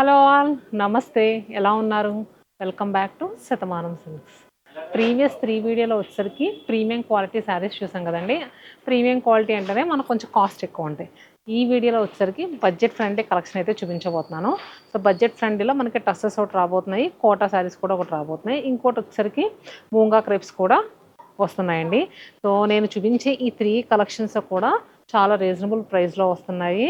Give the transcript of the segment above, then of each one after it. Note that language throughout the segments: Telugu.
హలో ఆల్ నమస్తే. ఎలా ఉన్నారు? Welcome back to Shatamanam silks. Previous 3 వీడియోలో వచ్చేసరికి ప్రీమియం క్వాలిటీ శారీస్ చూసాం కదండి. ప్రీమియం క్వాలిటీ అంటేనే మనకు కొంచెం కాస్ట్ ఎక్కువ ఉంటాయి. ఈ వీడియోలో వచ్చేసరికి బడ్జెట్ ఫ్రెండ్లీ కలెక్షన్ అయితే చూపించబోతున్నాను. సో బడ్జెట్ ఫ్రెండ్లీలో మనకి టస్సెస్ ఒకటి రాబోతున్నాయి, కోటా శారీస్ కూడా ఒకటి రాబోతున్నాయి, ఇంకోటి వచ్చేసరికి మూంగా క్రేప్స్ కూడా వస్తున్నాయండి. సో నేను చూపించే ఈ 3 కలెక్షన్స్ కూడా చాలా రీజనబుల్ ప్రైస్లో వస్తున్నాయి.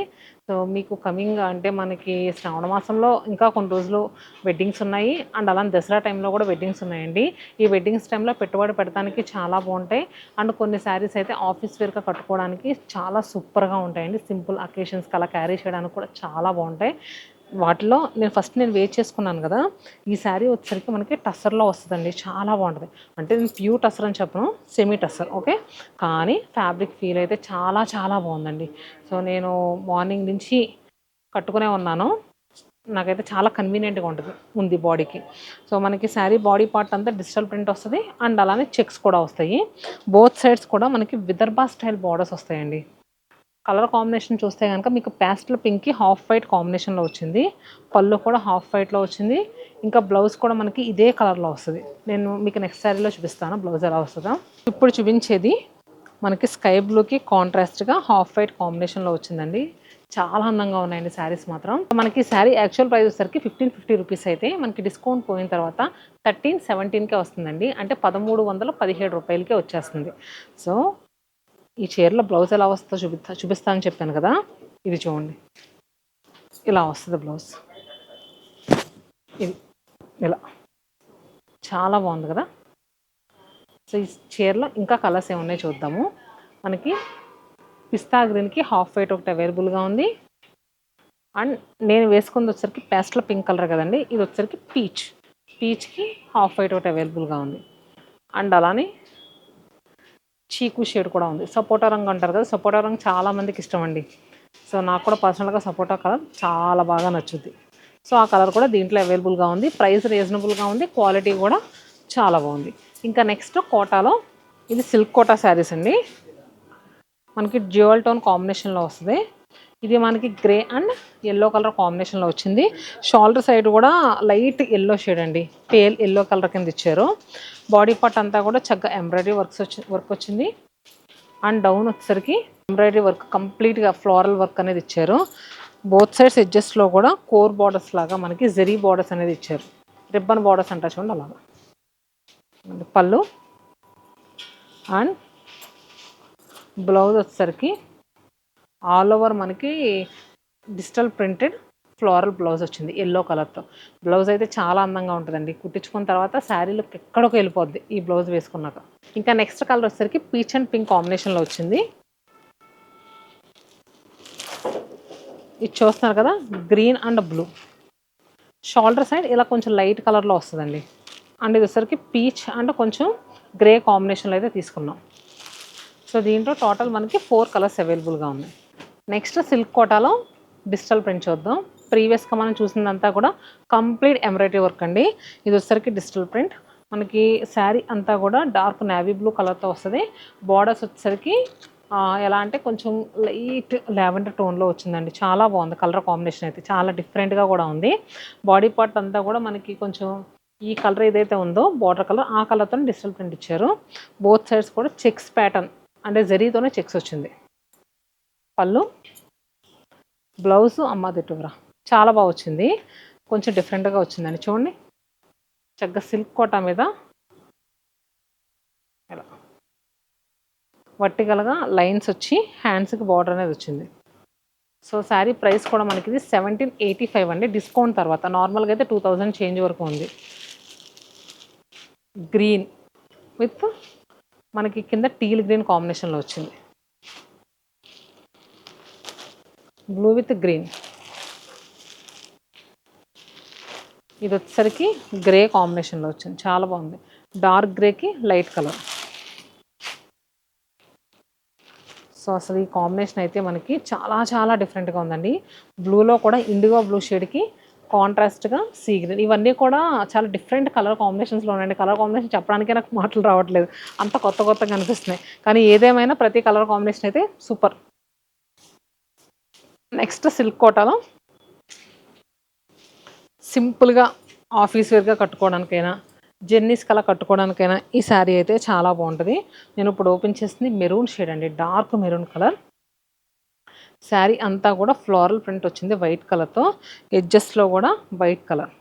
సో మీకు కమింగ్ అంటే మనకి శ్రావణ మాసంలో ఇంకా కొన్ని రోజులు వెడ్డింగ్స్ ఉన్నాయి, అండ్ అలానే దసరా టైంలో కూడా వెడ్డింగ్స్ ఉన్నాయండి. ఈ వెడ్డింగ్స్ టైంలో పెట్టుబడి పెడతానికి చాలా బాగుంటాయి, అండ్ కొన్ని శారీస్ అయితే ఆఫీస్ వేర్గా కట్టుకోవడానికి చాలా సూపర్గా ఉంటాయండి. సింపుల్ అకేషన్స్కి అలా క్యారీ చేయడానికి కూడా చాలా బాగుంటాయి. వాటిలో నేను వేర్ చేసుకున్నాను కదా, ఈ శారీ వచ్చేసరికి మనకి టస్సర్లో వస్తుందండి. చాలా బాగుంటుంది. అంటే నేను ప్యూర్ టస్సర్ అని చెప్పను, సెమీ టస్సర్, ఓకే. కానీ ఫ్యాబ్రిక్ ఫీల్ అయితే చాలా చాలా బాగుందండి. సో నేను మార్నింగ్ నుంచి కట్టుకునే ఉన్నాను. నాకైతే చాలా కన్వీనియంట్గా ఉంది బాడీకి. సో మనకి శారీ బాడీ పార్ట్ అంతా డిజిటల్ ప్రింట్ వస్తుంది, అండ్ అలానే చెక్స్ కూడా వస్తాయి. బోత్ సైడ్స్ కూడా మనకి విదర్భా స్టైల్ బార్డర్స్ వస్తాయండి. కలర్ కాంబినేషన్ చూస్తే కనుక మీకు ప్యాస్టల్ పింక్కి హాఫ్ వైట్ కాంబినేషన్లో వచ్చింది. పళ్ళు కూడా హాఫ్ వైట్లో వచ్చింది. ఇంకా బ్లౌజ్ కూడా మనకి ఇదే కలర్లో వస్తుంది. నేను మీకు నెక్స్ట్ శారీలో చూపిస్తాను బ్లౌజ్ ఎలా వస్తుందో. ఇప్పుడు చూపించేది మనకి స్కై బ్లూకి కాంట్రాస్ట్గా హాఫ్ వైట్ కాంబినేషన్లో వచ్చిందండి. చాలా అందంగా ఉన్నాయండి శారీస్ మాత్రం. మనకి శారీ యాక్చువల్ ప్రైస్ వచ్చేసరికి 1550 రూపీస్ అయితే మనకి డిస్కౌంట్ పోయిన తర్వాత 1317కే వస్తుందండి. అంటే 1317 రూపాయలకే వచ్చేస్తుంది. సో ఈ చీరలో బ్లౌజ్ ఎలా వస్తుందో చూపిస్తా అని చెప్పాను కదా. ఇది చూడండి, ఇలా వస్తుంది బ్లౌజ్. ఇది ఇలా చాలా బాగుంది కదా. సో ఈ చీరలో ఇంకా కలర్స్ ఏమున్నాయి చూద్దాము. మనకి పిస్తా గ్రీన్కి హాఫ్ వైట్ ఒకటి అవైలబుల్గా ఉంది, అండ్ నేను వేసుకుంది వచ్చరికి ప్యాస్టల్ పింక్ కలర్ కదండి. ఇది వచ్చరికి పీచ్కి హాఫ్ వైట్ ఒకటి అవైలబుల్గా ఉంది, అండ్ అలానే చీకు షేడ్ కూడా ఉంది. సపోటా రంగు అంటారు కదా, సపోటా రంగు చాలామందికి ఇష్టం అండి. సో నాకు కూడా పర్సనల్గా సపోటా కలర్ చాలా బాగా నచ్చుద్ది. సో ఆ కలర్ కూడా దీంట్లో అవైలబుల్గా ఉంది. ప్రైస్ రీజనబుల్గా ఉంది, క్వాలిటీ కూడా చాలా బాగుంది. ఇంకా నెక్స్ట్ కోటాలో ఇది సిల్క్ కోటా శారీస్ అండి. మనకి జ్యువెల్ టోన్ కాంబినేషన్లో వస్తుంది. ఇది మనకి గ్రే అండ్ ఎల్లో కలర్ కాంబినేషన్లో వచ్చింది. షోల్డర్ సైడ్ కూడా లైట్ ఎల్లో షేడ్ అండి, పేల్ ఎల్లో కలర్ కింద ఇచ్చారు. బాడీ పార్ట్ అంతా కూడా చక్కగా ఎంబ్రాయిడరీ వర్క్ వచ్చింది, అండ్ డౌన్ వచ్చేసరికి ఎంబ్రాయిడరీ వర్క్ కంప్లీట్గా ఫ్లోరల్ వర్క్ అనేది ఇచ్చారు. బోత్ సైడ్స్ ఎడ్జెస్ట్లో కూడా కోర్ బార్డర్స్ లాగా మనకి జెరీ బార్డర్స్ అనేది ఇచ్చారు. రిబ్బన్ బార్డర్స్ అంటారు చూడండి అలాగా. పళ్ళు అండ్ బ్లౌజ్ వచ్చేసరికి ఆల్ ఓవర్ మనకి డిజిటల్ ప్రింటెడ్ ఫ్లోరల్ బ్లౌజ్ వచ్చింది ఎల్లో కలర్తో. బ్లౌజ్ అయితే చాలా అందంగా ఉంటుందండి. కుట్టించుకున్న తర్వాత శారీలో ఎక్కడికి వెళ్ళిపోద్ది ఈ బ్లౌజ్ వేసుకున్నాక. ఇంకా నెక్స్ట్ కలర్ వచ్చేసరికి పీచ్ అండ్ పింక్ కాంబినేషన్లో వచ్చింది. ఇది చూస్తున్నారు కదా, green and blue. Shoulder side ఇలా కొంచెం లైట్ కలర్లో వస్తుందండి, అండ్ ఇది వచ్చేసరికి పీచ్ అండ్ కొంచెం గ్రే కాంబినేషన్లో అయితే తీసుకున్నాం. సో దీంట్లో టోటల్ మనకి 4 కలర్స్ అవైలబుల్గా ఉన్నాయి. నెక్స్ట్ సిల్క్ కోటాలో డిజిటల్ ప్రింట్ చూద్దాం. ప్రీవియస్గా మనం చూసిందంతా కూడా కంప్లీట్ ఎంబ్రాయిడరీ వర్క్ అండి. ఇది వచ్చేసరికి డిజిటల్ ప్రింట్. మనకి శారీ అంతా కూడా డార్క్ నేవీ బ్లూ కలర్తో వస్తుంది. బార్డర్స్ వచ్చేసరికి ఎలా అంటే కొంచెం లైట్ లావెండర్ టోన్లో వచ్చిందండి. చాలా బాగుంది కలర్ కాంబినేషన్ అయితే, చాలా డిఫరెంట్గా కూడా ఉంది. బాడీ పార్ట్ అంతా కూడా మనకి కొంచెం ఈ కలర్ ఏదైతే ఉందో బార్డర్ కలర్, ఆ కలర్తో డిజిటల్ ప్రింట్ ఇచ్చారు. బోత్ సైడ్స్ కూడా చెక్స్ ప్యాటర్న్ అంటే జరీతోనే చెక్స్ వచ్చింది. పళ్ళు, బ్లౌజు అమ్మ దిట్టువరా చాలా బాగా వచ్చింది. కొంచెం డిఫరెంట్గా వచ్చిందండి. చూడండి, చక్కగా సిల్క్ కోటా మీద ఇలా వర్టికల్గా లైన్స్ వచ్చి హ్యాండ్స్కి బార్డర్ అనేది వచ్చింది. సో శారీ ప్రైస్ కూడా మనకి ఇది 1785 అండి, డిస్కౌంట్ తర్వాత. నార్మల్గా అయితే 2000 చేంజ్ వరకు ఉంది. గ్రీన్ విత్ మనకి కింద టీల్ గ్రీన్ కాంబినేషన్లో వచ్చింది. Blue with green. ఇది వచ్చేసరికి గ్రే కాంబినేషన్లో వచ్చింది, చాలా బాగుంది. డార్క్ గ్రేకి లైట్ కలర్. సో అసలు ఈ కాంబినేషన్ అయితే మనకి చాలా చాలా డిఫరెంట్గా ఉందండి. బ్లూలో కూడా ఇండిగో బ్లూ షేడ్కి కాంట్రాస్ట్గా సీ గ్రీన్. ఇవన్నీ కూడా చాలా డిఫరెంట్ కలర్ కాంబినేషన్స్లో ఉన్నాయండి. కలర్ కాంబినేషన్ చెప్పడానికే నాకు మాటలు రావట్లేదు, అంత కొత్తగా అనిపిస్తున్నాయి. కానీ ఏదేమైనా ప్రతి కలర్ కాంబినేషన్ అయితే సూపర్. నెక్స్ట్ సిల్క్ కోటాలో సింపుల్గా ఆఫీస్ వేర్గా కట్టుకోవడానికైనా జర్నీస్కి అలా కట్టుకోవడానికైనా ఈ శారీ అయితే చాలా బాగుంటుంది. నేను ఇప్పుడు ఓపెన్ చేసింది మెరూన్ షేడ్ అండి, డార్క్ మెరూన్ కలర్. శారీ అంతా కూడా ఫ్లోరల్ ప్రింట్ వచ్చింది వైట్ కలర్తో, ఎడ్జస్ట్లో కూడా వైట్ కలర్.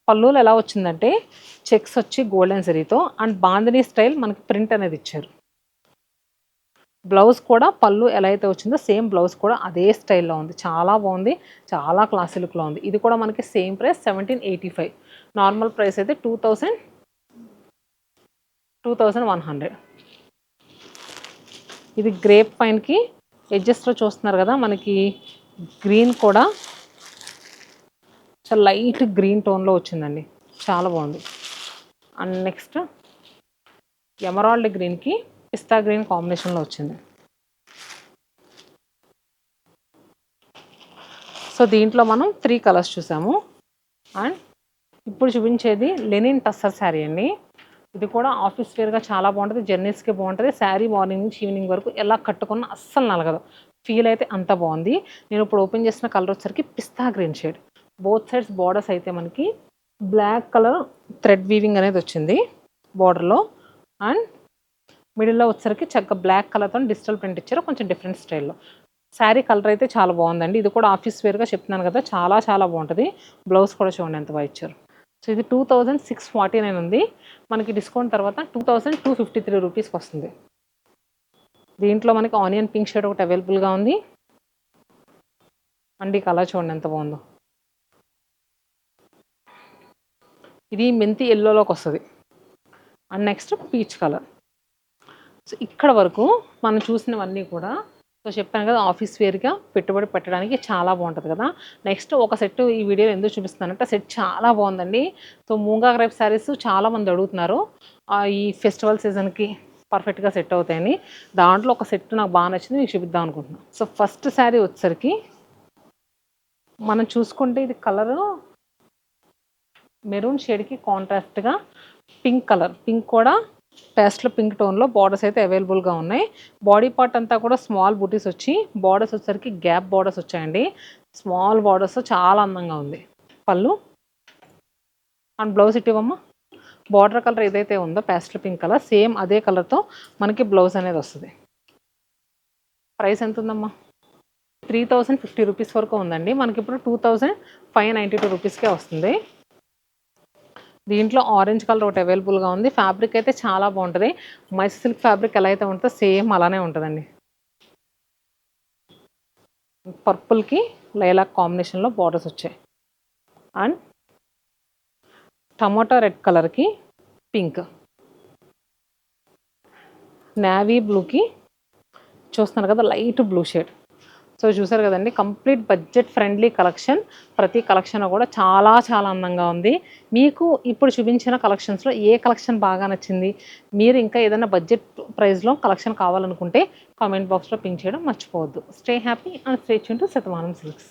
పళ్ళులో ఎలా వచ్చిందంటే చెక్స్ వచ్చి గోల్డెన్ జరీతో అండ్ బాందినీ స్టైల్ మనకి ప్రింట్ అనేది ఇచ్చారు. బ్లౌజ్ కూడా పళ్ళు ఎలా అయితే వచ్చిందో సేమ్ బ్లౌజ్ కూడా అదే స్టైల్లో ఉంది. చాలా బాగుంది, చాలా క్లాసీ లుక్లో ఉంది. ఇది కూడా మనకి సేమ్ ప్రైస్ 1785. నార్మల్ ప్రైస్ అయితే 2100. ఇది గ్రేప్ పైన్కి ఎడ్జస్ట్లో చూస్తున్నారు కదా, మనకి గ్రీన్ కూడా చాలా లైట్ గ్రీన్ టోన్లో వచ్చిందండి, చాలా బాగుంది. అండ్ నెక్స్ట్ ఎమరాల్డ్ గ్రీన్కి పిస్తా గ్రీన్ కాంబినేషన్లో వచ్చింది. సో దీంట్లో మనం 3 కలర్స్ చూసాము. అండ్ ఇప్పుడు చూపించేది లెనిన్ టస్సర్ శారీ అండి. ఇది కూడా ఆఫీస్ వేర్గా చాలా బాగుంటుంది, జర్నీస్కి బాగుంటుంది. శారీ మార్నింగ్ నుంచి ఈవినింగ్ వరకు ఎలా కట్టుకున్నా అస్సలు నలగదు, ఫీల్ అయితే అంత బాగుంది. నేను ఇప్పుడు ఓపెన్ చేసిన కలర్ వచ్చేసరికి పిస్తా green shade. Both sides borders అయితే మనకి బ్లాక్ కలర్ థ్రెడ్ వీవింగ్ అనేది వచ్చింది బార్డర్లో. అండ్ మిడిల్లో వచ్చేసరికి చక్కగా బ్లాక్ కలర్తో డిజిటల్ ప్రింట్ ఇచ్చారు, కొంచెం డిఫరెంట్ స్టైల్లో. శారీ కలర్ అయితే చాలా బాగుందండి. ఇది కూడా ఆఫీస్ వేర్గా చెప్తున్నాను కదా, చాలా చాలా బాగుంటుంది. బ్లౌజ్ కూడా చూడండి ఎంత బాగా ఇచ్చారు. సో ఇది 2649 ఉంది, మనకి డిస్కౌంట్ తర్వాత 2253 రూపీస్కి వస్తుంది. దీంట్లో మనకి ఆనియన్ పింక్ షేడ్ ఒకటి అవైలబుల్గా ఉంది. అండ్ ఈ కలర్ చూడండి ఎంత బాగుందో. ఇది మెంతి ఎల్లోలోకి వస్తుంది. And next peach colour. So ఇక్కడ వరకు మనం చూసినవన్నీ కూడా, సో చెప్పాను కదా ఆఫీస్ వేర్గా పెట్టుబడి పెట్టడానికి చాలా బాగుంటుంది కదా. నెక్స్ట్ ఒక సెట్ ఈ వీడియోలో ఎందుకు చూపిస్తానంటే సెట్ చాలా బాగుందండి. సో మూంగా క్రేప్ శారీస్ చాలామంది అడుగుతున్నారు, ఈ ఫెస్టివల్ సీజన్కి పర్ఫెక్ట్గా సెట్ అవుతాయని. దాంట్లో ఒక సెట్ నాకు బాగా నచ్చింది, మీకు చూపిద్దాం అనుకుంటున్నాను. సో ఫస్ట్ శారీ వచ్చేసరికి మనం చూసుకుంటే ఇది కలరు మెరూన్ షేడ్కి కాంట్రాస్ట్గా పింక్ కలర్, పింక్ కూడా పేస్ట్లో పింక్ టోన్లో బార్డర్స్ అయితే అవైలబుల్గా ఉన్నాయి. బాడీ పార్ట్ అంతా కూడా స్మాల్ బూటీస్ వచ్చి బార్డర్స్ వచ్చేసరికి గ్యాప్ బార్డర్స్ వచ్చాయండి. స్మాల్ బార్డర్స్ చాలా అందంగా ఉంది. పళ్ళు అండ్ బ్లౌజ్ ఇవ్వమ్మా. బార్డర్ కలర్ ఏదైతే ఉందో పేస్ట్లో పింక్ కలర్, సేమ్ అదే కలర్తో మనకి బ్లౌజ్ అనేది వస్తుంది. ప్రైస్ ఎంత ఉందమ్మా? 3050 రూపీస్ వరకు ఉందండి, మనకి ఇప్పుడు 2592 రూపీస్కే వస్తుంది. దీంట్లో ఆరెంజ్ కలర్ ఒకటి అవైలబుల్గా ఉంది. ఫ్యాబ్రిక్ అయితే చాలా బాగుంటుంది, మైసూర్ సిల్క్ ఫ్యాబ్రిక్ ఎలా అయితే ఉంటుందో సేమ్ అలానే ఉంటుందండి. పర్పుల్కి లైలాక్ కాంబినేషన్లో బార్డర్స్ వచ్చాయి. అండ్ టమాటా రెడ్ కలర్కి పింక్, నేవీ బ్లూకి చూస్తున్నారు కదా లైట్ బ్లూ షేడ్. సో చూసారు కదండి, కంప్లీట్ బడ్జెట్ ఫ్రెండ్లీ కలెక్షన్. ప్రతి కలెక్షన్ కూడా చాలా చాలా అందంగా ఉంది. మీకు ఇప్పుడు చూపించిన కలెక్షన్స్లో ఏ కలెక్షన్ బాగా నచ్చింది, మీరు ఇంకా ఏదైనా బడ్జెట్ ప్రైస్లో కలెక్షన్ కావాలనుకుంటే కామెంట్ బాక్స్లో పింక్ చేయడం మర్చిపోవద్దు. Stay happy and stay tune to Shatamanam silks.